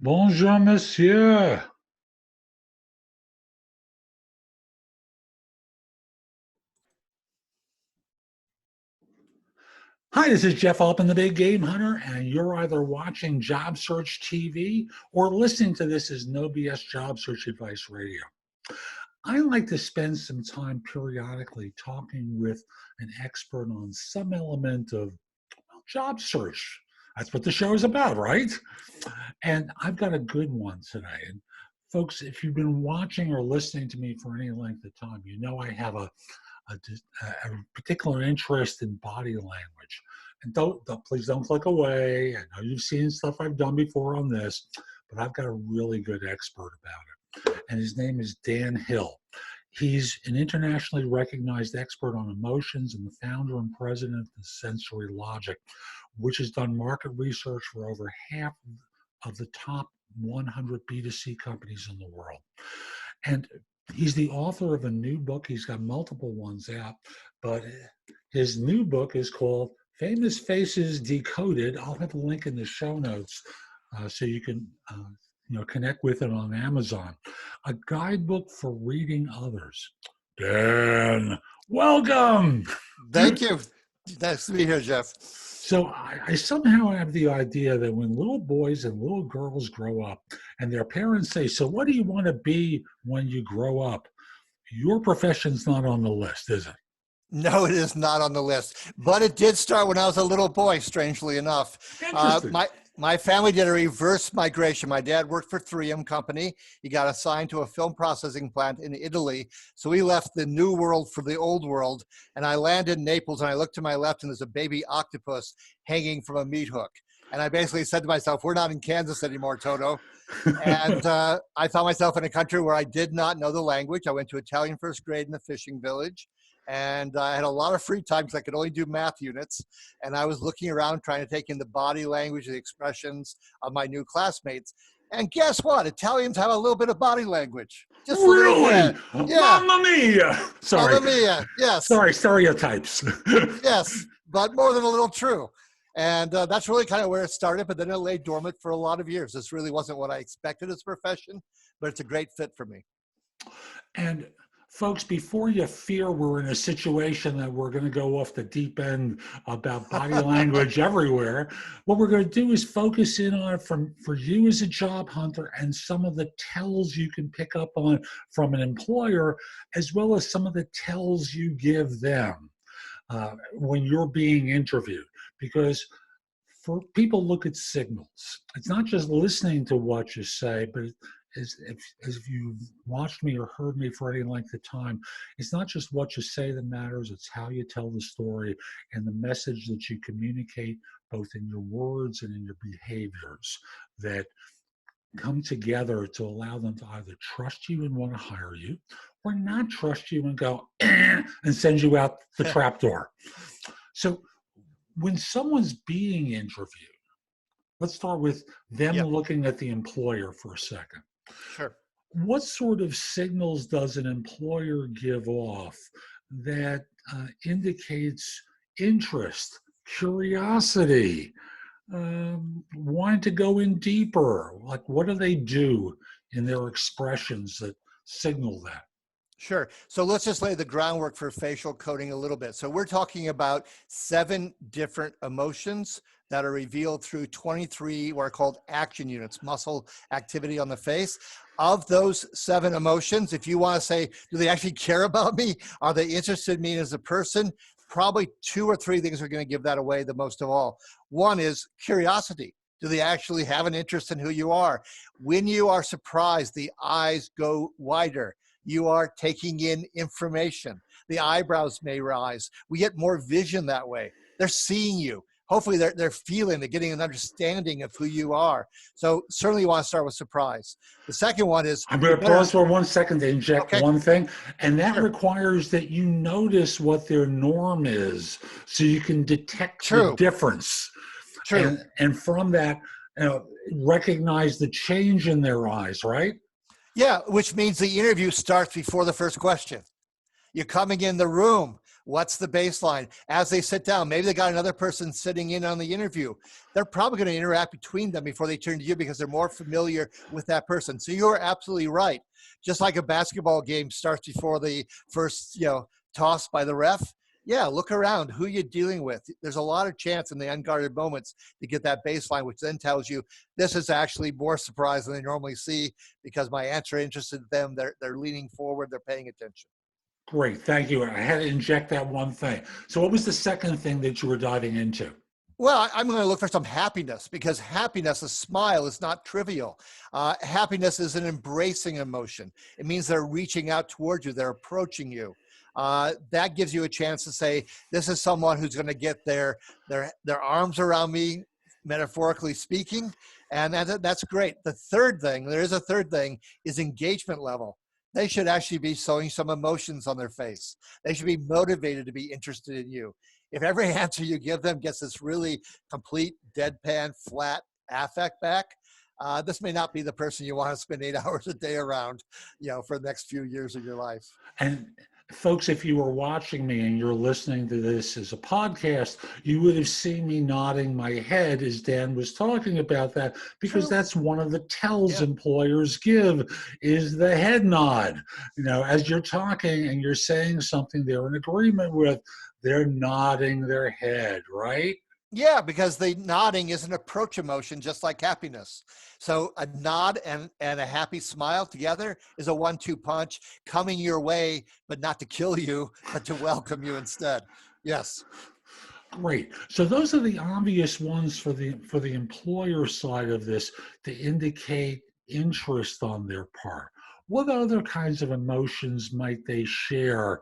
Bonjour, monsieur. Hi, this is Jeff Altman, the Big Game Hunter, and you're either watching Job Search TV or listening to this as No BS Job Search Advice Radio. I like to spend some time periodically talking with an expert on some element of job search. That's what the show is about, right? And I've got a good one today. And folks, if you've been watching or listening to me for any length of time, you know I have a particular interest in body language. And please don't click away. I know you've seen stuff I've done before on this, but I've got a really good expert about it. And his name is Dan Hill. He's an internationally recognized expert on emotions and the founder and president of Sensory Logic, which has done market research for over half of the top 100 B2C companies in the world. And he's the author of a new book. He's got multiple ones out, but his new book is called Famous Faces Decoded. I'll have a link in the show notes so you can connect with it on Amazon. A guidebook for reading others. Dan, welcome. Thank you. Nice to be here, Jeff. So I somehow have the idea that when little boys and little girls grow up and their parents say, so what do you want to be when you grow up? Your profession's not on the list, is it? No, it is not on the list, but it did start when I was a little boy, strangely enough. My family did a reverse migration. My dad worked for 3M Company. He got assigned to a film processing plant in Italy. So we left the new world for the old world. And I landed in Naples and I looked to my left and there's a baby octopus hanging from a meat hook. And I basically said to myself, we're not in Kansas anymore, Toto. And I found myself in a country where I did not know the language. I went to Italian first grade in a fishing village. And I had a lot of free time because I could only do math units. And I was looking around trying to take in the body language, the expressions of my new classmates. And guess what? Italians have a little bit of body language. Just really? Yeah. Mamma mia. Sorry. Mamma mia. Yes. Sorry, stereotypes. Yes, but more than a little true. And that's really kind of where it started, but then it lay dormant for a lot of years. This really wasn't what I expected as a profession, but it's a great fit for me. And folks, before you fear we're in a situation that we're going to go off the deep end about body language everywhere, what we're going to do is focus in on it for you as a job hunter and some of the tells you can pick up on from an employer, as well as some of the tells you give them when you're being interviewed. Because for people look at signals. It's not just listening to what you say, but as if you've watched me or heard me for any length of time, it's not just what you say that matters, it's how you tell the story and the message that you communicate both in your words and in your behaviors that come together to allow them to either trust you and want to hire you or not trust you and go and send you out the trap door. So when someone's being interviewed, let's start with them looking at the employer for a second. Sure. What sort of signals does an employer give off that indicates interest, curiosity, wanting to go in deeper? Like, what do they do in their expressions that signal that? Sure. So let's just lay the groundwork for facial coding a little bit. So we're talking about 7 different emotions that are revealed through 23 what are called action units, muscle activity on the face. Of those 7 emotions, if you want to say, do they actually care about me? Are they interested in me as a person? Probably 2 or 3 things are going to give that away the most of all. One is curiosity. Do they actually have an interest in who you are? When you are surprised, the eyes go wider. You are taking in information. The eyebrows may rise. We get more vision that way. They're seeing you. Hopefully they're feeling, they're getting an understanding of who you are. So certainly you want to start with surprise. The second one is— I'm going to pause for 1 second to inject one thing. And that requires that you notice what their norm is so you can detect the difference. True. And from that, recognize the change in their eyes, right? Yeah, which means the interview starts before the first question. You're coming in the room. What's the baseline? As they sit down, maybe they got another person sitting in on the interview. They're probably going to interact between them before they turn to you because they're more familiar with that person. So you're absolutely right. Just like a basketball game starts before the first, toss by the ref. Yeah, look around, who you're dealing with. There's a lot of chance in the unguarded moments to get that baseline, which then tells you this is actually more surprise than they normally see because my answer interested them. They're leaning forward. They're paying attention. Great, thank you. I had to inject that one thing. So what was the second thing that you were diving into? Well, I'm going to look for some happiness because happiness, a smile, is not trivial. Happiness is an embracing emotion. It means they're reaching out towards you. They're approaching you. That gives you a chance to say, this is someone who's going to get their arms around me, metaphorically speaking. And that's great. The third thing, there is a third thing, is engagement level. They should actually be showing some emotions on their face. They should be motivated to be interested in you. If every answer you give them gets this really complete, deadpan, flat affect back, this may not be the person you want to spend 8 hours a day around, for the next few years of your life. And folks, if you were watching me and you're listening to this as a podcast, you would have seen me nodding my head as Dan was talking about that, because that's one of the tells employers give, is the head nod. As you're talking and you're saying something they're in agreement with, they're nodding their head, right? Yeah, because the nodding is an approach emotion, just like happiness. So a nod and a happy smile together is a 1-2 punch coming your way, but not to kill you, but to welcome you instead. Yes. Great. So those are the obvious ones for the employer side of this to indicate interest on their part. What other kinds of emotions might they share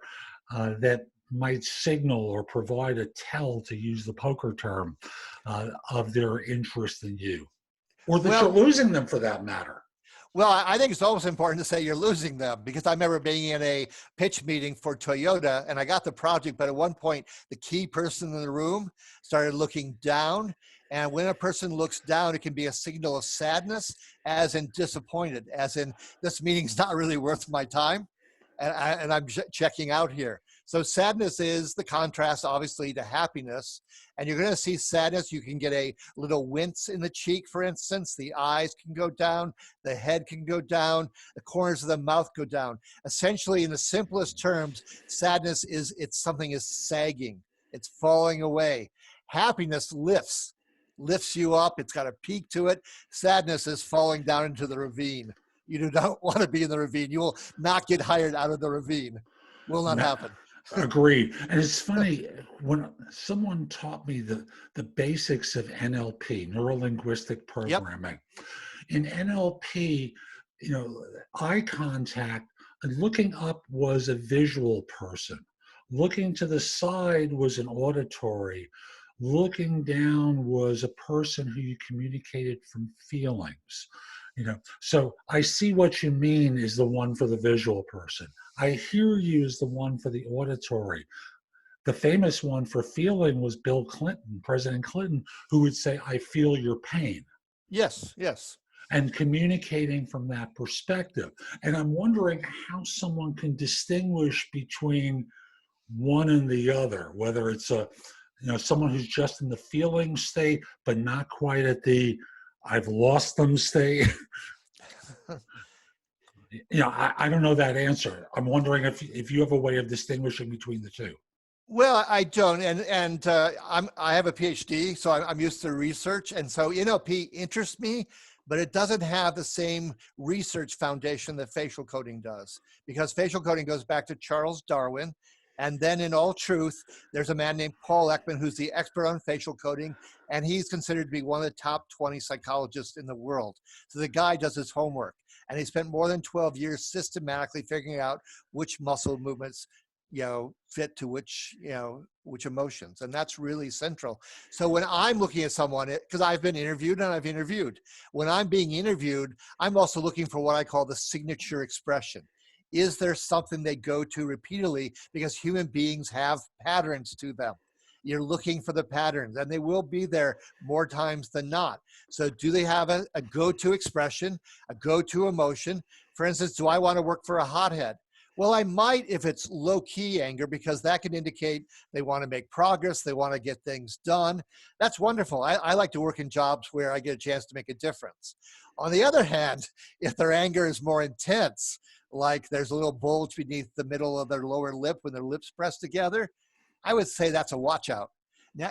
that might signal or provide a tell, to use the poker term, of their interest in you, or that you're losing them for that matter? Well, I think it's always important to say you're losing them, because I remember being in a pitch meeting for Toyota and I got the project, but at one point the key person in the room started looking down. And when a person looks down, it can be a signal of sadness, as in disappointed, as in this meeting's not really worth my time. And I'm checking out here. So sadness is the contrast, obviously, to happiness. And you're going to see sadness. You can get a little wince in the cheek, for instance. The eyes can go down. The head can go down. The corners of the mouth go down. Essentially, in the simplest terms, sadness is something is sagging. It's falling away. Happiness lifts you up. It's got a peak to it. Sadness is falling down into the ravine. You do not want to be in the ravine. You will not get hired out of the ravine. Will not happen. Agreed. And it's funny, when someone taught me the basics of NLP, neuro-linguistic programming. In NLP, eye contact and looking up was a visual person. Looking to the side was an auditory. Looking down was a person who you communicated from feelings. So I see what you mean is the one for the visual person. I hear you is the one for the auditory. The famous one for feeling was Bill Clinton, President Clinton, who would say, "I feel your pain." Yes, yes. And communicating from that perspective. And I'm wondering how someone can distinguish between one and the other, whether it's someone who's just in the feeling state, but not quite at the "I've lost them" state. I don't know that answer. I'm wondering if you have a way of distinguishing between the two. Well, I don't, and I have a PhD, so I'm used to research, and so NLP interests me, but it doesn't have the same research foundation that facial coding does, because facial coding goes back to Charles Darwin. And then in all truth, there's a man named Paul Ekman, who's the expert on facial coding, and he's considered to be one of the top 20 psychologists in the world. So the guy does his homework, and he spent more than 12 years systematically figuring out which muscle movements, fit to which emotions. And that's really central. So when I'm looking at someone, because I've been interviewed and I've interviewed, when I'm being interviewed, I'm also looking for what I call the signature expression. Is there something they go to repeatedly? Because human beings have patterns to them. You're looking for the patterns, and they will be there more times than not. So do they have a go-to expression, a go-to emotion? For instance, do I want to work for a hothead? Well, I might if it's low key anger, because that can indicate they want to make progress, they want to get things done. That's wonderful. I like to work in jobs where I get a chance to make a difference. On the other hand, if their anger is more intense, like there's a little bulge beneath the middle of their lower lip when their lips press together, I would say that's a watch out.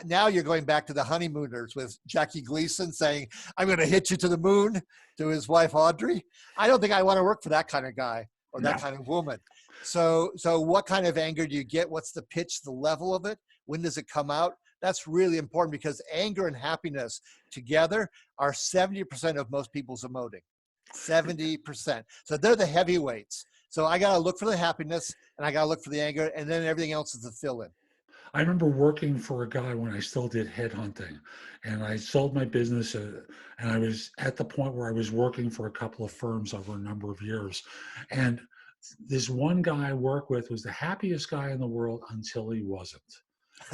Now you're going back to the honeymooners with Jackie Gleason saying, I'm going to hit you to the moon, to his wife, Audrey. I don't think I want to work for that kind of guy or that No. kind of woman. So what kind of anger do you get? What's the pitch, the level of it? When does it come out? That's really important, because anger and happiness together are 70% of most people's emoting. 70%. So they're the heavyweights. So I got to look for the happiness and I got to look for the anger, and then everything else is the fill in. I remember working for a guy when I still did headhunting, and I sold my business, and I was at the point where I was working for a couple of firms over a number of years. And this one guy I worked with was the happiest guy in the world until he wasn't.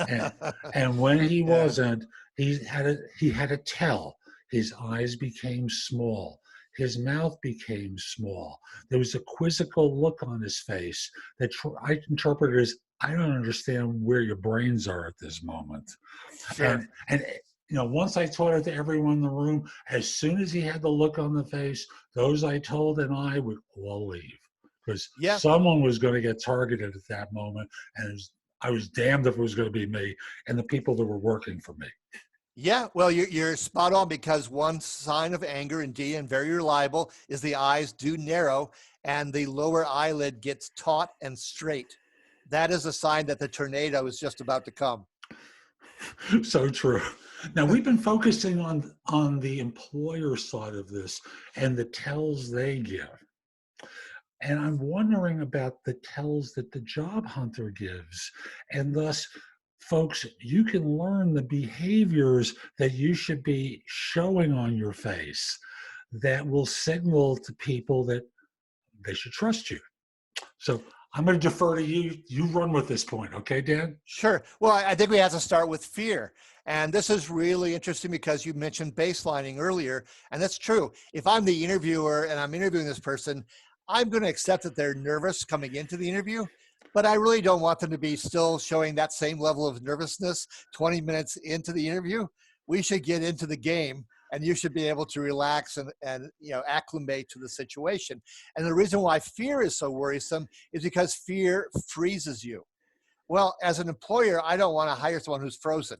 And, and when he Yeah. wasn't, he had a tell. His eyes became small. His mouth became small. There was a quizzical look on his face that I interpreted as, I don't understand where your brains are at this moment. Sure. And once I taught it to everyone in the room, as soon as he had the look on the face, those I told and I would all leave, because Yeah. someone was going to get targeted at that moment, and I was damned if it was going to be me and the people that were working for me. Yeah, well, you're spot on, because one sign of anger, indeed, and very reliable, is the eyes do narrow and the lower eyelid gets taut and straight. That is a sign that the tornado is just about to come. So true. Now, we've been focusing on the employer side of this and the tells they give. And I'm wondering about the tells that the job hunter gives. And thus, folks, you can learn the behaviors that you should be showing on your face that will signal to people that they should trust you. So I'm going to defer to you. You run with this point. Okay, Dan? Sure. Well, I think we have to start with fear. And this is really interesting because you mentioned baselining earlier. And that's true. If I'm the interviewer and I'm interviewing this person, I'm going to accept that they're nervous coming into the interview, but I really don't want them to be still showing that same level of nervousness 20 minutes into the interview. We should get into the game, and you should be able to relax and acclimate to the situation. And the reason why fear is so worrisome is because fear freezes you. Well, as an employer, I don't want to hire someone who's frozen.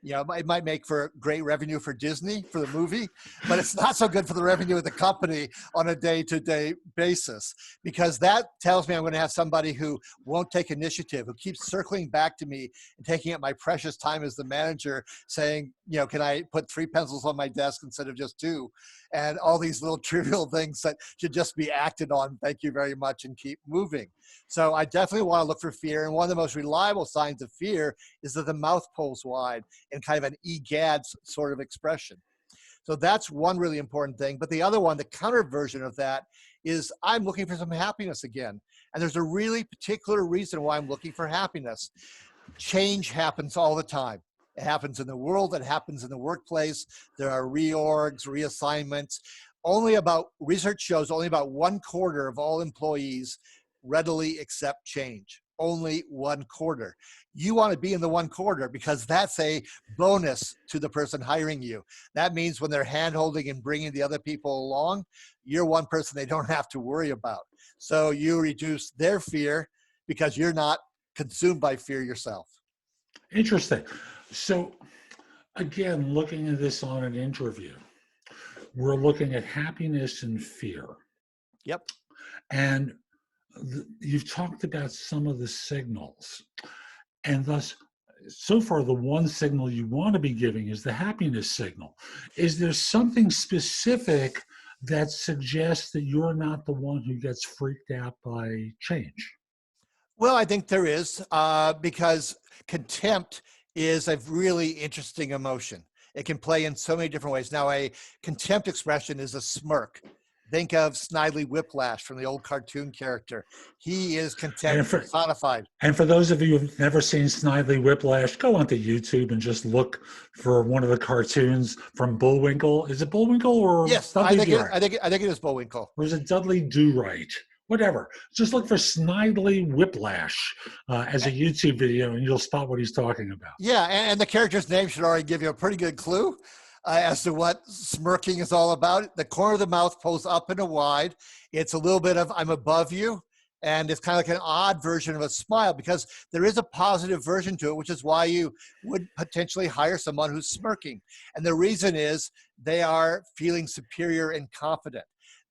It might make for great revenue for Disney for the movie, but it's not so good for the revenue of the company on a day-to-day basis, because that tells me I'm going to have somebody who won't take initiative, who keeps circling back to me and taking up my precious time as the manager, saying, can I put 3 pencils on my desk instead of just 2? And all these little trivial things that should just be acted on. Thank you very much, and keep moving. So I definitely want to look for fear. And one of the most reliable signs of fear is that the mouth pulls wide in kind of an egad sort of expression. So that's one really important thing. But the other one, the counter version of that, is I'm looking for some happiness again. And there's a really particular reason why I'm looking for happiness. Change happens all the time. It happens in the world. It happens in the workplace. There are reorgs, reassignments. Research shows only about 1/4 of all employees readily accept change. Only 1/4. You want to be in the 1/4 because that's a bonus to the person hiring you. That means when they're hand-holding and bringing the other people along, you're one person they don't have to worry about. So you reduce their fear because you're not consumed by fear yourself. Interesting. So again, looking at this on an interview, we're looking at happiness and fear. Yep. And you've talked about some of the signals. And thus, so far, the one signal you want to be giving is the happiness signal. Is there something specific that suggests that you're not the one who gets freaked out by change? Well, I think there is, because contempt is a really interesting emotion. It can play in so many different ways. Now, a contempt expression is a smirk. Think of Snidely Whiplash from the old cartoon character. He is contempt personified. And for those of you who've never seen Snidely Whiplash, go onto YouTube and just look for one of the cartoons from Bullwinkle. Is it Bullwinkle or yes? Dudley I think it is Bullwinkle. Or is it Dudley Do-Right? whatever. Just look for Snidely Whiplash as a YouTube video, and you'll spot what he's talking about. Yeah, and the character's name should already give you a pretty good clue as to what smirking is all about. The corner of the mouth pulls up and wide. It's a little bit of "I'm above you," and it's kind of like an odd version of a smile because there is a positive version to it, which is why you would potentially hire someone who's smirking. And the reason is they are feeling superior and confident.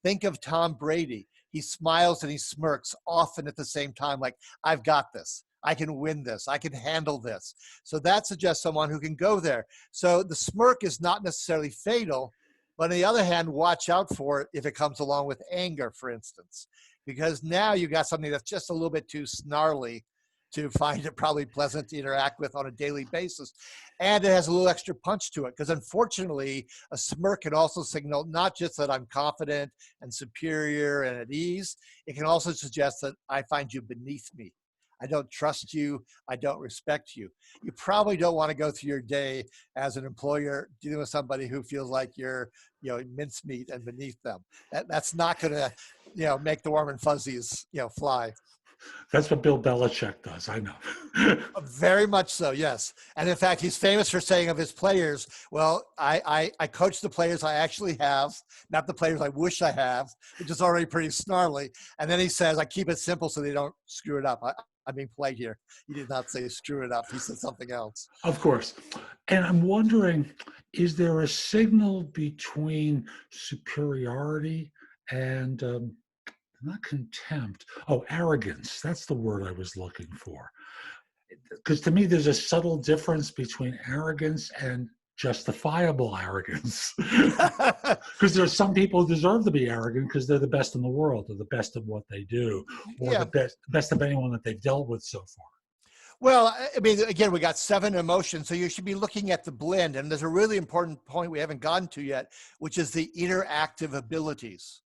Think of Tom Brady. He smiles and he smirks often at the same time, like, I've got this. I can win this. I can handle this. So that suggests someone who can go there. So the smirk is not necessarily fatal, but on the other hand, watch out for it if it comes along with anger, for instance, because now you got something that's just a little bit too snarly to find it probably pleasant to interact with on a daily basis. And it has a little extra punch to it because unfortunately, a smirk can also signal not just that I'm confident and superior and at ease, it can also suggest that I find you beneath me. I don't trust you. I don't respect you. You probably don't want to go through your day as an employer dealing with somebody who feels like you're, mincemeat and beneath them. That's not going to, make the warm and fuzzies, fly. That's what Bill Belichick does. I know. Very much so, yes. And in fact, he's famous for saying of his players, well, I coach the players I actually have, not the players I wish I have, which is already pretty snarly. And then he says, I keep it simple so they don't screw it up. I'm being polite here. He did not say screw it up. He said something else. Of course. And I'm wondering, is there a signal between superiority and not contempt? Oh, arrogance. That's the word I was looking for. Because to me, there's a subtle difference between arrogance and justifiable arrogance. Because there's some people who deserve to be arrogant because they're the best in the world, or the best of what they do, or the best of anyone that they've dealt with so far. Well, I mean, again, we got 7 emotions, so you should be looking at the blend. And there's a really important point we haven't gotten to yet, which is the interactive abilities.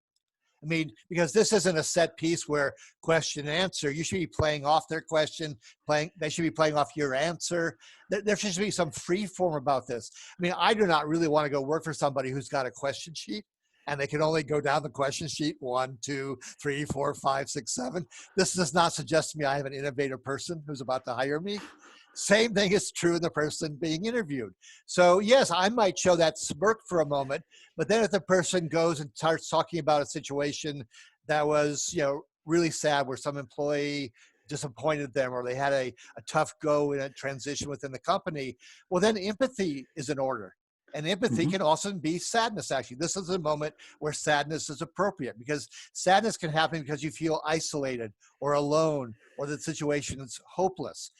I mean, because this isn't a set piece where question and answer. You should be playing off their question, they should be playing off your answer. There should be some free form about this. I mean, I do not really want to go work for somebody who's got a question sheet and they can only go down the question sheet 1, 2, 3, 4, 5, 6, 7. This does not suggest to me I have an innovative person who's about to hire me. Same thing is true in the person being interviewed. So yes, I might show that smirk for a moment, but then if the person goes and starts talking about a situation that was, really sad, where some employee disappointed them or they had a tough go in a transition within the company, well, then empathy is in order. And empathy can also be sadness, actually. This is a moment where sadness is appropriate because sadness can happen because you feel isolated or alone or the situation is hopeless.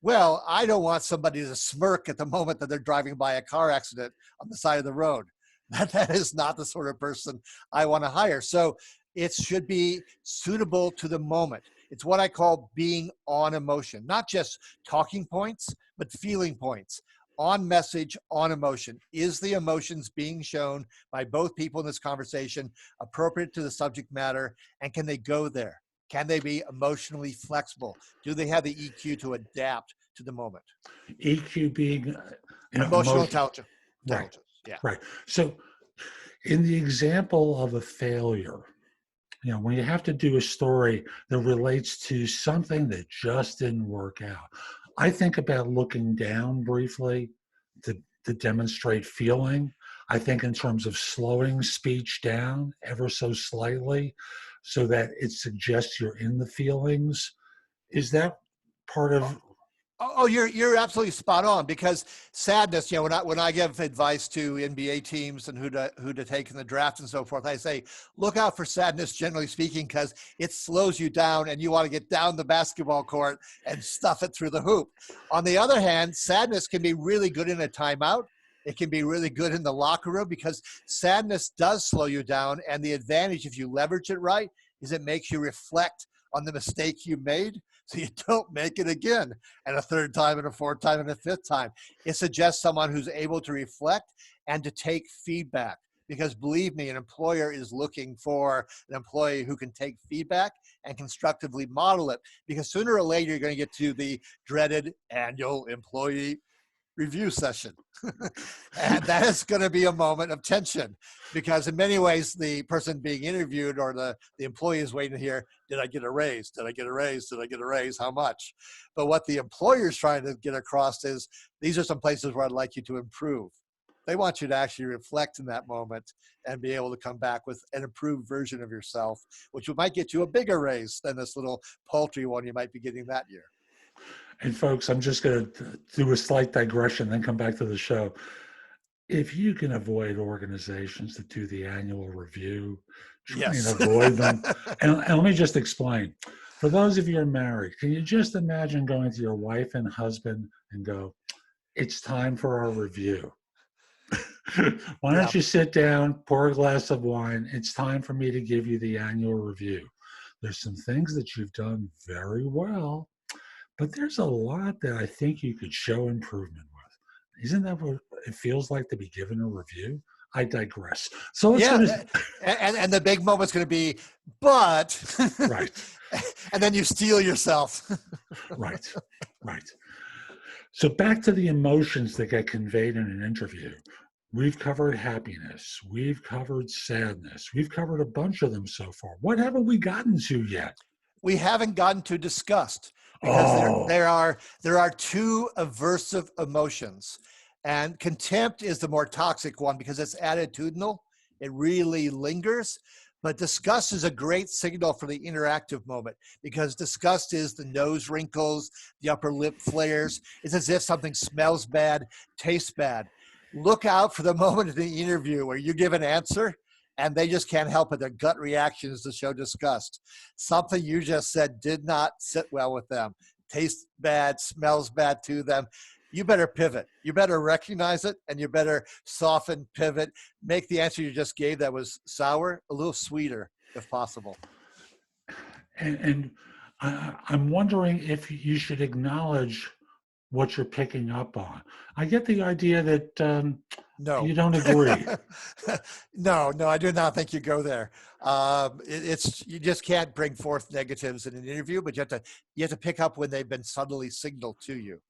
Well, I don't want somebody to smirk at the moment that they're driving by a car accident on the side of the road. That is not the sort of person I want to hire. So it should be suitable to the moment. It's what I call being on emotion, not just talking points, but feeling points. On message, on emotion. Is the emotions being shown by both people in this conversation appropriate to the subject matter? And can they go there? Can they be emotionally flexible? Do they have the EQ to adapt to the moment? EQ being emotional intelligence. Right. Yeah. Right. So in the example of a failure, when you have to do a story that relates to something that just didn't work out, I think about looking down briefly to demonstrate feeling. I think in terms of slowing speech down ever so slightly so that it suggests you're in the feelings. Is that part of... Oh, you're absolutely spot on, because sadness, when I give advice to NBA teams and who to take in the draft and so forth, I say, look out for sadness, generally speaking, because it slows you down and you want to get down the basketball court and stuff it through the hoop. On the other hand, sadness can be really good in a timeout. It can be really good in the locker room because sadness does slow you down. And the advantage, if you leverage it right, is it makes you reflect on the mistake you made so you don't make it again, and a third time and a fourth time and a fifth time. It suggests someone who's able to reflect and to take feedback, because believe me, an employer is looking for an employee who can take feedback and constructively model it, because sooner or later you're going to get to the dreaded annual employee review session. And that is going to be a moment of tension because in many ways, the person being interviewed or the employee is waiting to hear, did I get a raise? Did I get a raise? Did I get a raise? How much? But what the employer is trying to get across is these are some places where I'd like you to improve. They want you to actually reflect in that moment and be able to come back with an improved version of yourself, which might get you a bigger raise than this little paltry one you might be getting that year. And folks, I'm just going to do a slight digression, then come back to the show. If you can avoid organizations that do the annual review, try and Yes. avoid them. And let me just explain. For those of you who are married, can you just imagine going to your wife and husband and go, it's time for our review. Why don't you sit down, pour a glass of wine? It's time for me to give you the annual review. There's some things that you've done very well, but there's a lot that I think you could show improvement with. Isn't that what it feels like to be given a review? I digress. So let's go to, and the big moment's going to be, but right. And then you steel yourself. Right. So back to the emotions that get conveyed in an interview. We've covered happiness. We've covered sadness. We've covered a bunch of them so far. What haven't we gotten to yet? We haven't gotten to disgust because there are two aversive emotions, and contempt is the more toxic one because it's attitudinal. It really lingers. But disgust is a great signal for the interactive moment because disgust is the nose wrinkles, the upper lip flares. It's as if something smells bad, tastes bad. Look out for the moment in the interview where you give an answer and they just can't help it. Their gut reaction is to show disgust. Something you just said did not sit well with them, tastes bad, smells bad to them. You better pivot. You better recognize it and you better soften, pivot, make the answer you just gave that was sour a little sweeter if possible. And I'm wondering if you should acknowledge what you're picking up on. I get the idea that no, you don't agree. No, I do not think you go there. It's you just can't bring forth negatives in an interview, but you have to pick up when they've been subtly signaled to you.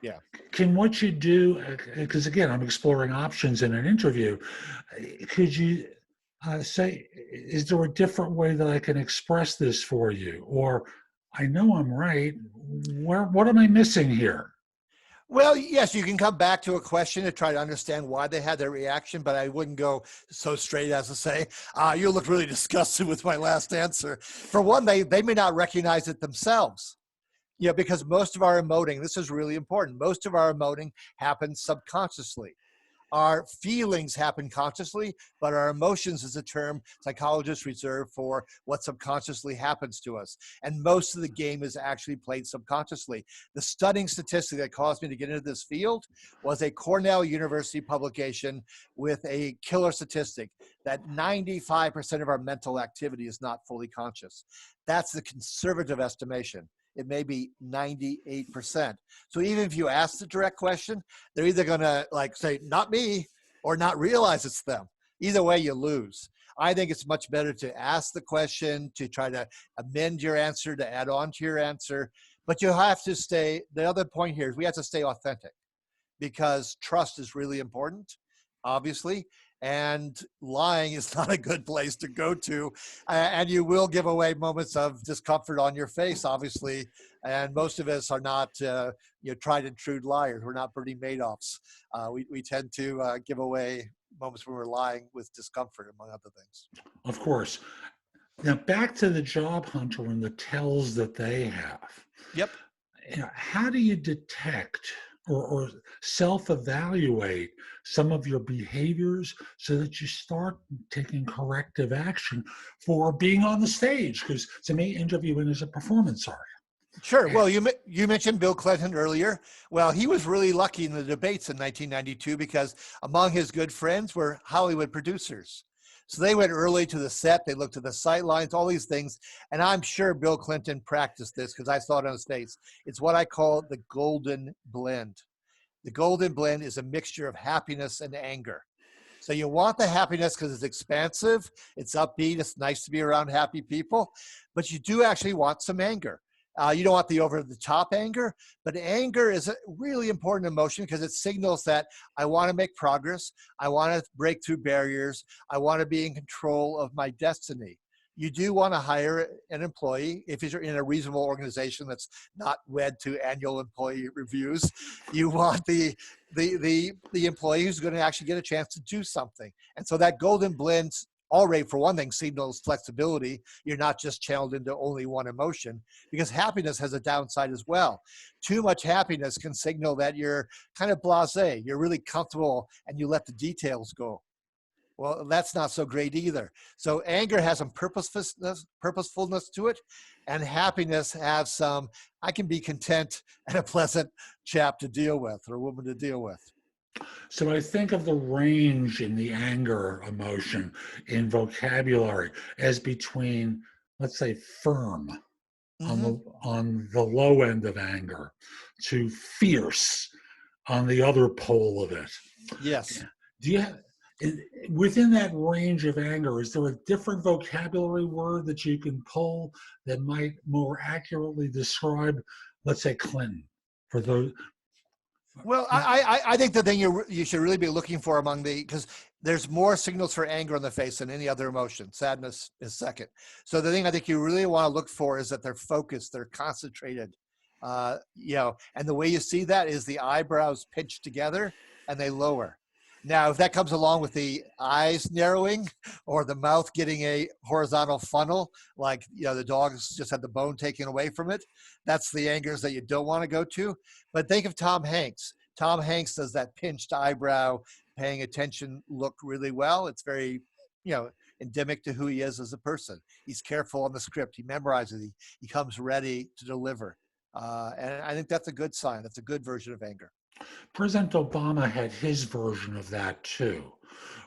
Yeah. Can what you do, because again, I'm exploring options in an interview. Could you say, is there a different way that I can express this for you? Or I know I'm right. What am I missing here? Well, yes, you can come back to a question to try to understand why they had their reaction, but I wouldn't go so straight as to say, you look really disgusted with my last answer. For one, they may not recognize it themselves. Yeah, because most of our emoting, this is really important, most of our emoting happens subconsciously. Our feelings happen consciously, but our emotions is a term psychologists reserve for what subconsciously happens to us. And most of the game is actually played subconsciously. The stunning statistic that caused me to get into this field was a Cornell University publication with a killer statistic that 95% of our mental activity is not fully conscious. That's the conservative estimation. It may be 98%. So even if you ask the direct question, they're either going to say, not me, or not realize it's them. Either way, you lose. I think it's much better to ask the question, to try to amend your answer, to add on to your answer. But you have to stay, the other point here is we have to stay authentic because trust is really important, obviously. And lying is not a good place to go to. And you will give away moments of discomfort on your face, obviously. And most of us are not tried and true liars. We're not Bernie Madoffs. We tend to give away moments when we're lying with discomfort, among other things. Of course. Now back to the job hunter and the tells that they have. Yep. How do you detect or self-evaluate some of your behaviors so that you start taking corrective action for being on the stage? Because to me, interviewing is a performance art. Sure. Well, you mentioned Bill Clinton earlier. Well, he was really lucky in the debates in 1992 because among his good friends were Hollywood producers. So they went early to the set. They looked at the sight lines, all these things. And I'm sure Bill Clinton practiced this because I saw it on his face. It's what I call the golden blend. The golden blend is a mixture of happiness and anger. So you want the happiness because it's expansive, it's upbeat, it's nice to be around happy people, but you do actually want some anger. You don't want the over the top anger, but anger is a really important emotion because it signals that I want to make progress. I want to break through barriers. I want to be in control of my destiny. You do want to hire an employee if you're in a reasonable organization that's not wed to annual employee reviews. You want the employee who's going to actually get a chance to do something. And so that golden blend already, for one thing, signals flexibility. You're not just channeled into only one emotion, because happiness has a downside as well. Too much happiness can signal that you're kind of blasé, you're really comfortable, and you let the details go. Well, that's not so great either. So anger has some purposefulness to it, and happiness has some, I can be content and a pleasant chap to deal with, or woman to deal with. So I think of the range in the anger emotion in vocabulary as between, let's say, firm Mm-hmm. on the low end of anger to fierce on the other pole of it. Yes. Do you have, within that range of anger, is there a different vocabulary word that you can pull that might more accurately describe, let's say, Clinton, for those? Well, I think the thing you should really be looking for among because there's more signals for anger on the face than any other emotion. Sadness is second. So the thing I think you really want to look for is that they're focused, they're concentrated, and the way you see that is the eyebrows pinch together and they lower. Now, if that comes along with the eyes narrowing or the mouth getting a horizontal funnel, like, the dog's just had the bone taken away from it, that's the angers that you don't want to go to. But think of Tom Hanks. Tom Hanks does that pinched eyebrow, paying attention look really well. It's very, endemic to who he is as a person. He's careful on the script. He memorizes it. He comes ready to deliver. And I think that's a good sign. That's a good version of anger. President Obama had his version of that too,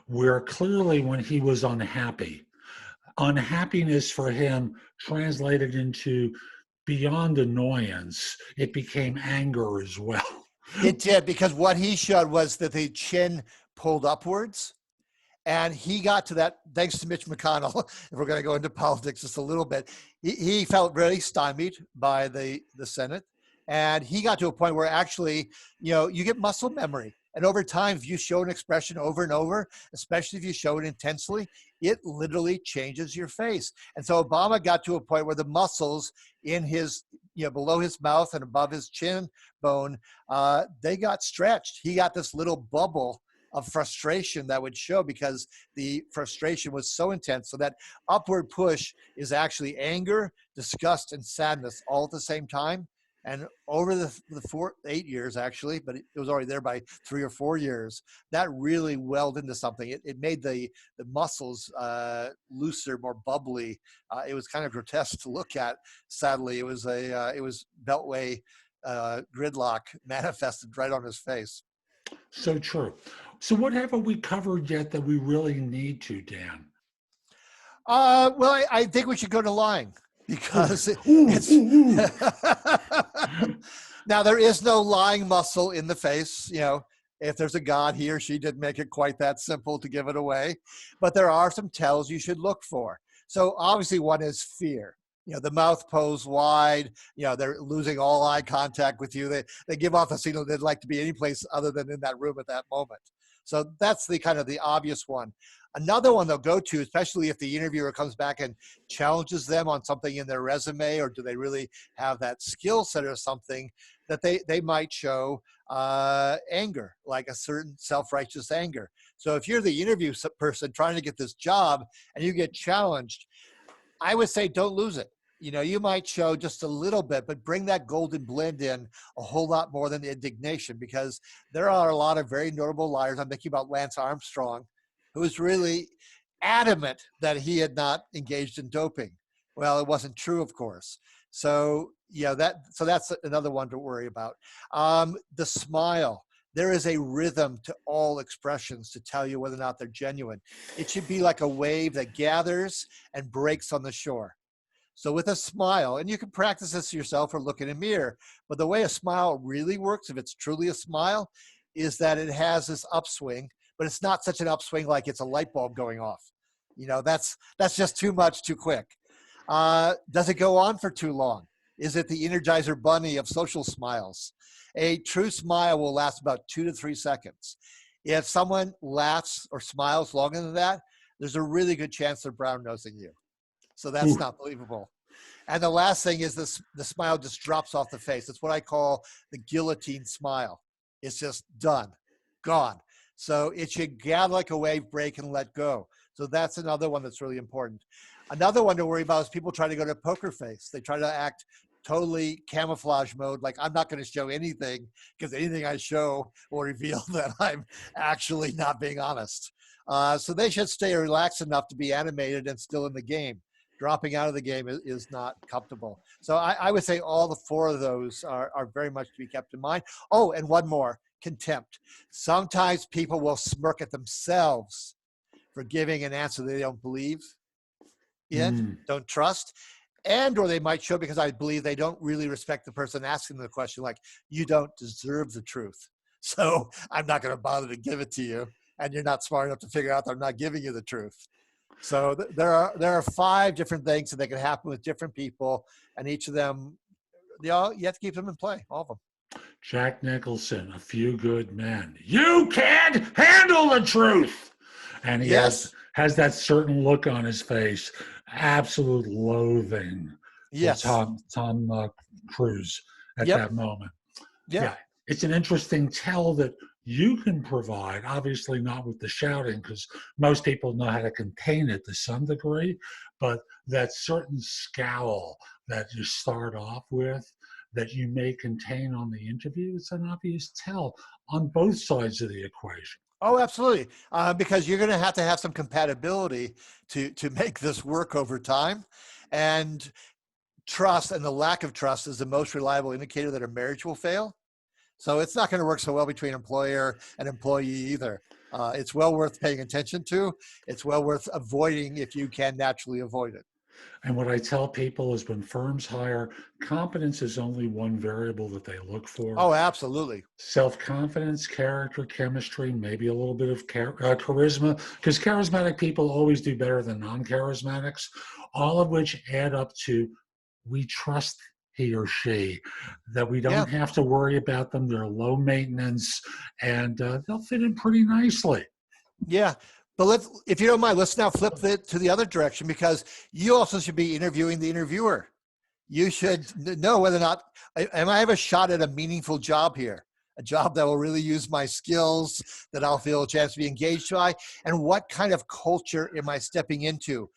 where clearly when he was unhappy, unhappiness for him translated into beyond annoyance, it became anger as well. It did, because what he showed was that the chin pulled upwards. And he got to that, thanks to Mitch McConnell, if we're going to go into politics just a little bit, he felt really stymied by the Senate. And he got to a point where actually, you get muscle memory. And over time, if you show an expression over and over, especially if you show it intensely, it literally changes your face. And so Obama got to a point where the muscles in his, below his mouth and above his chin bone, they got stretched. He got this little bubble of frustration that would show because the frustration was so intense. So that upward push is actually anger, disgust, and sadness all at the same time. And over the 8 years, actually, but it was already there by 3 or 4 years, that really welled into something. It made the muscles looser, more bubbly. It was kind of grotesque to look at. Sadly, it was Beltway gridlock manifested right on his face. So true. So what haven't we covered yet that we really need to, Dan? Well, I think we should go to lying, because now there is no lying muscle in the face. If there's a God, he or she didn't make it quite that simple to give it away, but there are some tells you should look for. So obviously one is fear. The mouth posed wide, they're losing all eye contact with you. They give off a signal they'd like to be any place other than in that room at that moment. So that's the kind of the obvious one. Another one they'll go to, especially if the interviewer comes back and challenges them on something in their resume, or do they really have that skill set or something, that they might show anger, like a certain self-righteous anger. So if you're the interview person trying to get this job and you get challenged, I would say don't lose it. You might show just a little bit, but bring that golden blend in a whole lot more than the indignation, because there are a lot of very notable liars. I'm thinking about Lance Armstrong, who was really adamant that he had not engaged in doping. Well, it wasn't true, of course. So that's another one to worry about. The smile. There is a rhythm to all expressions to tell you whether or not they're genuine. It should be like a wave that gathers and breaks on the shore. So with a smile, and you can practice this yourself or look in a mirror, but the way a smile really works, if it's truly a smile, is that it has this upswing, but it's not such an upswing like it's a light bulb going off. That's just too much too quick. Does it go on for too long? Is it the Energizer Bunny of social smiles? A true smile will last about 2 to 3 seconds. If someone laughs or smiles longer than that, there's a really good chance they're brown nosing you. So that's Ooh. not believable. And the last thing is this: the smile just drops off the face. It's what I call the guillotine smile. It's just done, gone. So it should gather like a wave, break, and let go. So that's another one that's really important. Another one to worry about is people try to go to poker face. They try to act totally camouflage mode, like I'm not going to show anything because anything I show will reveal that I'm actually not being honest. So they should stay relaxed enough to be animated and still in the game. Dropping out of the game is not comfortable. So I would say all the 4 of those are very much to be kept in mind. Oh, and one more, contempt. Sometimes people will smirk at themselves for giving an answer they don't believe in, don't trust, and or they might show because I believe they don't really respect the person asking the question, like, you don't deserve the truth, so I'm not going to bother to give it to you, and you're not smart enough to figure out that I'm not giving you the truth. So there are 5 different things that can happen with different people, and each of them, you have to keep them in play, all of them. Jack Nicholson, A Few Good Men. You can't handle the truth. And he Yes. has that certain look on his face, absolute loathing Yes. for Tom Cruise at Yep. that moment. Yeah. It's an interesting tell that you can provide, obviously not with the shouting, because most people know how to contain it to some degree, but that certain scowl that you start off with that you may contain on the interview, it's an obvious tell on both sides of the equation. Oh, absolutely. Because you're going to have some compatibility to make this work over time. And trust and the lack of trust is the most reliable indicator that a marriage will fail. So it's not going to work so well between employer and employee either. It's well worth paying attention to. It's well worth avoiding if you can naturally avoid it. And what I tell people is when firms hire, competence is only one variable that they look for. Oh, absolutely. Self-confidence, character, chemistry, maybe a little bit of charisma, because charismatic people always do better than non-charismatics, all of which add up to we trust he or she, that we don't have to worry about them. They're low maintenance, and they'll fit in pretty nicely. Yeah. But if you don't mind, let's now flip it to the other direction, because you also should be interviewing the interviewer. You should know whether or not, am I have a shot at a meaningful job here? A job that will really use my skills, that I'll feel a chance to be engaged by, and what kind of culture am I stepping into?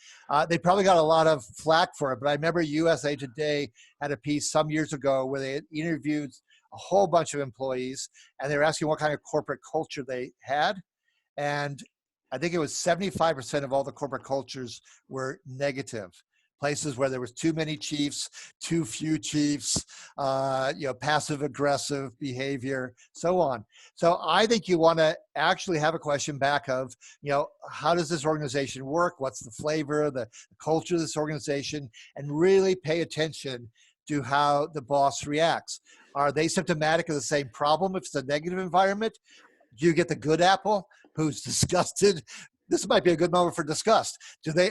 They probably got a lot of flack for it, but I remember USA Today had a piece some years ago where they had interviewed a whole bunch of employees, and they were asking what kind of corporate culture they had. And I think it was 75% of all the corporate cultures were negative. Places where there was too many chiefs, too few chiefs, passive aggressive behavior, so on. So I think you want to actually have a question back of, how does this organization work? What's the flavor, the culture of this organization? And really pay attention to how the boss reacts. Are they symptomatic of the same problem if it's a negative environment? Do you get the good apple who's disgusted? This might be a good moment for disgust.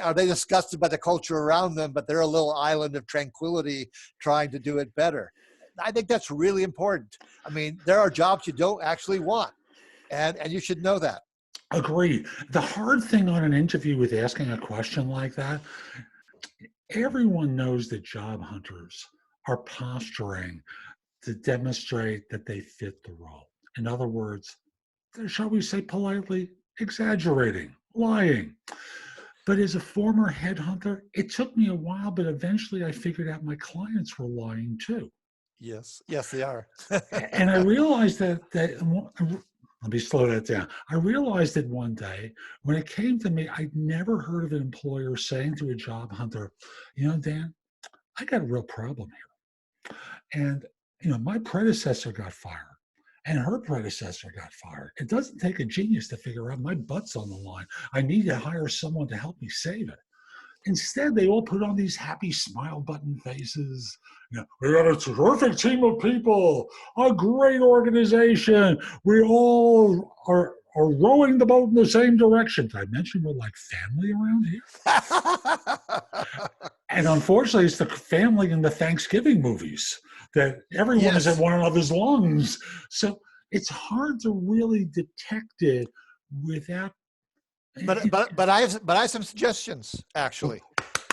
Are they disgusted by the culture around them, but they're a little island of tranquility trying to do it better? I think that's really important. I mean, there are jobs you don't actually want, and you should know that. Agreed. The hard thing on an interview with asking a question like that, everyone knows that job hunters are posturing to demonstrate that they fit the role. In other words, they're, shall we say politely, exaggerating, lying. But as a former headhunter, it took me a while, but eventually I figured out my clients were lying too. Yes, they are. And I realized that let me slow that down. I realized that one day when it came to me, I'd never heard of an employer saying to a job hunter, Dan, I got a real problem here. And, my predecessor got fired. And her predecessor got fired. It doesn't take a genius to figure out my butt's on the line. I need to hire someone to help me save it. Instead, they all put on these happy smile button faces. We got a terrific team of people, a great organization. We all are rowing the boat in the same direction. Did I mention we're like family around here? And unfortunately, it's the family in the Thanksgiving movies that everyone is at Yes. one another's lungs. So it's hard to really detect it without. But I have some suggestions actually.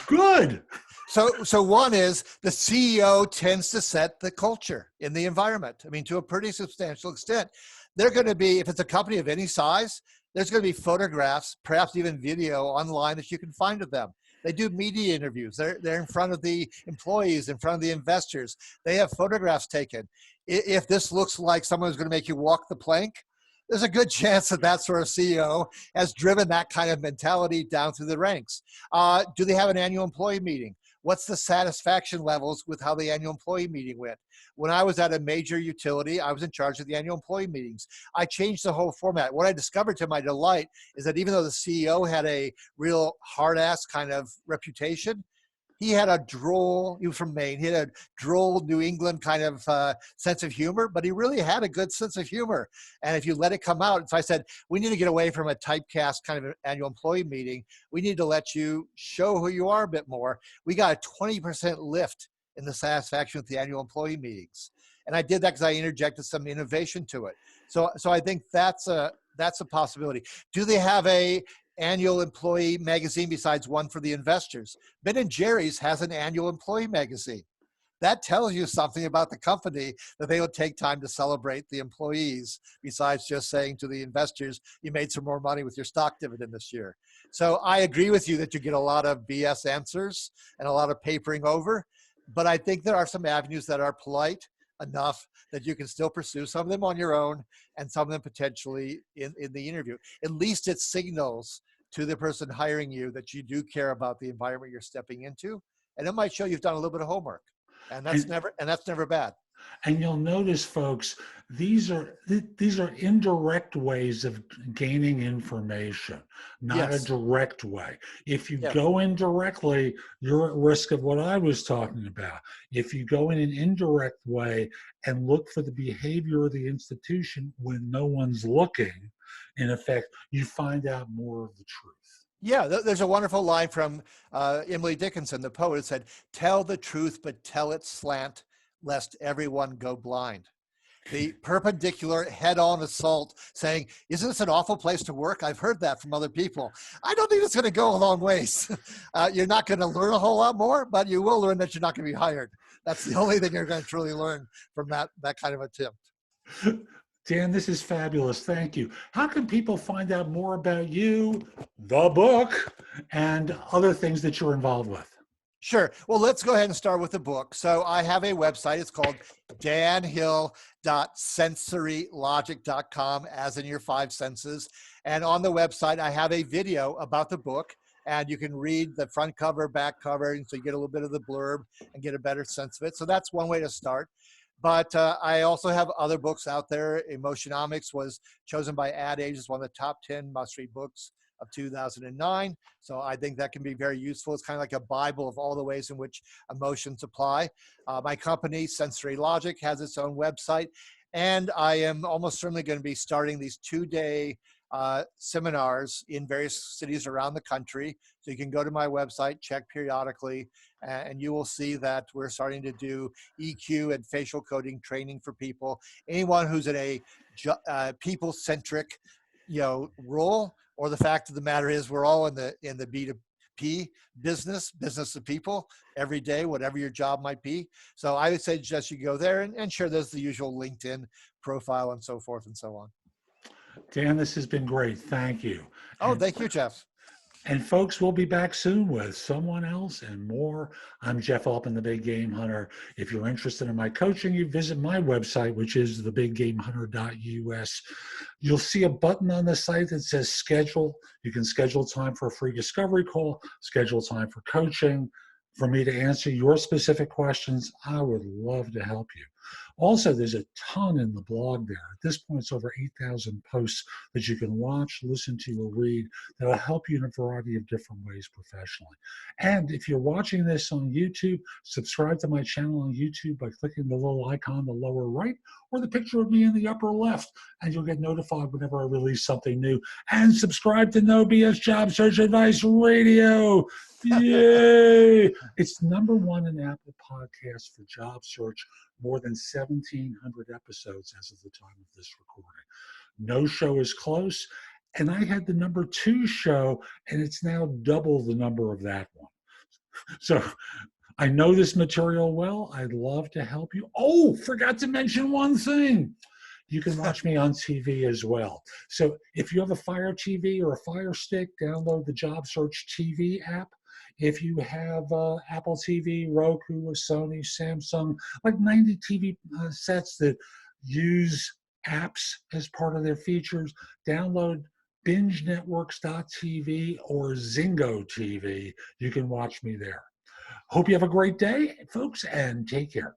Good. So one is the CEO tends to set the culture in the environment. I mean, to a pretty substantial extent. They're going to be, if it's a company of any size, there's going to be photographs, perhaps even video online that you can find of them. They do media interviews. They're in front of the employees, in front of the investors. They have photographs taken. If this looks like someone who's going to make you walk the plank, there's a good chance that that sort of CEO has driven that kind of mentality down through the ranks. Do they have an annual employee meeting? What's the satisfaction levels with how the annual employee meeting went? When I was at a major utility, I was in charge of the annual employee meetings. I changed the whole format. What I discovered to my delight is that even though the CEO had a real hard ass kind of reputation, he had a droll, he was from Maine, he had a droll New England kind of sense of humor, but he really had a good sense of humor. And if you let it come out, so I said, we need to get away from a typecast kind of an annual employee meeting. We need to let you show who you are a bit more. We got a 20% lift in the satisfaction with the annual employee meetings. And I did that because I interjected some innovation to it. So I think that's a possibility. Do they have a annual employee magazine besides one for the investors? Ben and Jerry's has an annual employee magazine. That tells you something about the company, that they would take time to celebrate the employees besides just saying to the investors, you made some more money with your stock dividend this year. So I agree with you that you get a lot of BS answers and a lot of papering over, but I think there are some avenues that are polite enough that you can still pursue some of them on your own and some of them potentially in the interview. At least it signals to the person hiring you that you do care about the environment you're stepping into, and it might show you've done a little bit of homework, and that's never bad. And you'll notice, folks, these are indirect ways of gaining information, not a Yes. direct way. If you Yeah. go indirectly, you're at risk of what I was talking about. If you go in an indirect way and look for the behavior of the institution when no one's looking, in effect, you find out more of the truth. Yeah, there's a wonderful line from Emily Dickinson, the poet. It said, "Tell the truth, but tell it slant, lest everyone go blind." The perpendicular head-on assault saying, isn't this an awful place to work? I've heard that from other people. I don't think it's going to go a long ways. You're not going to learn a whole lot more, but you will learn that you're not going to be hired. That's the only thing you're going to truly learn from that kind of attempt. Dan, this is fabulous. Thank you. How can people find out more about you, the book, and other things that you're involved with? Sure. Well, let's go ahead and start with the book. So I have a website. It's called danhill.sensorylogic.com, as in your five senses. And on the website, I have a video about the book, and you can read the front cover, back cover, and so you get a little bit of the blurb and get a better sense of it. So that's one way to start. But I also have other books out there. Emotionomics was chosen by Ad Age as one of the top 10 must-read books of 2009. So I think that can be very useful. It's kind of like a Bible of all the ways in which emotions apply. My company, Sensory Logic, has its own website. And I am almost certainly going to be starting these 2-day seminars in various cities around the country. So you can go to my website, check periodically, and you will see that we're starting to do EQ and facial coding training for people. Anyone who's in a people-centric, role, or the fact of the matter is we're all in the B2P business of people every day, whatever your job might be. So I would suggest you go there and sure, there's the usual LinkedIn profile and so forth and so on. Dan, this has been great. Thank you. Oh, thank you, Jeff. And folks, we'll be back soon with someone else and more. I'm Jeff Altman, the Big Game Hunter. If you're interested in my coaching, you visit my website, which is thebiggamehunter.us. You'll see a button on the site that says schedule. You can schedule time for a free discovery call, schedule time for coaching, for me to answer your specific questions. I would love to help you. Also, there's a ton in the blog there. At this point, it's over 8,000 posts that you can watch, listen to, or read that will help you in a variety of different ways professionally. And if you're watching this on YouTube, subscribe to my channel on YouTube by clicking the little icon in the lower right or the picture of me in the upper left, and you'll get notified whenever I release something new. And subscribe to No BS Job Search Advice Radio. Yay! It's #1 in Apple Podcasts for job search, more than 1,700 episodes as of the time of this recording. No show is close. And I had the #2 show, and it's now double the number of that one. So I know this material well. I'd love to help you. Oh, forgot to mention one thing. You can watch me on TV as well. So if you have a Fire TV or a Fire Stick, download the Job Search TV app. If you have Apple TV, Roku, or Sony, Samsung, like 90 TV sets that use apps as part of their features, download bingenetworks.tv or Zingo TV. You can watch me there. Hope you have a great day, folks, and take care.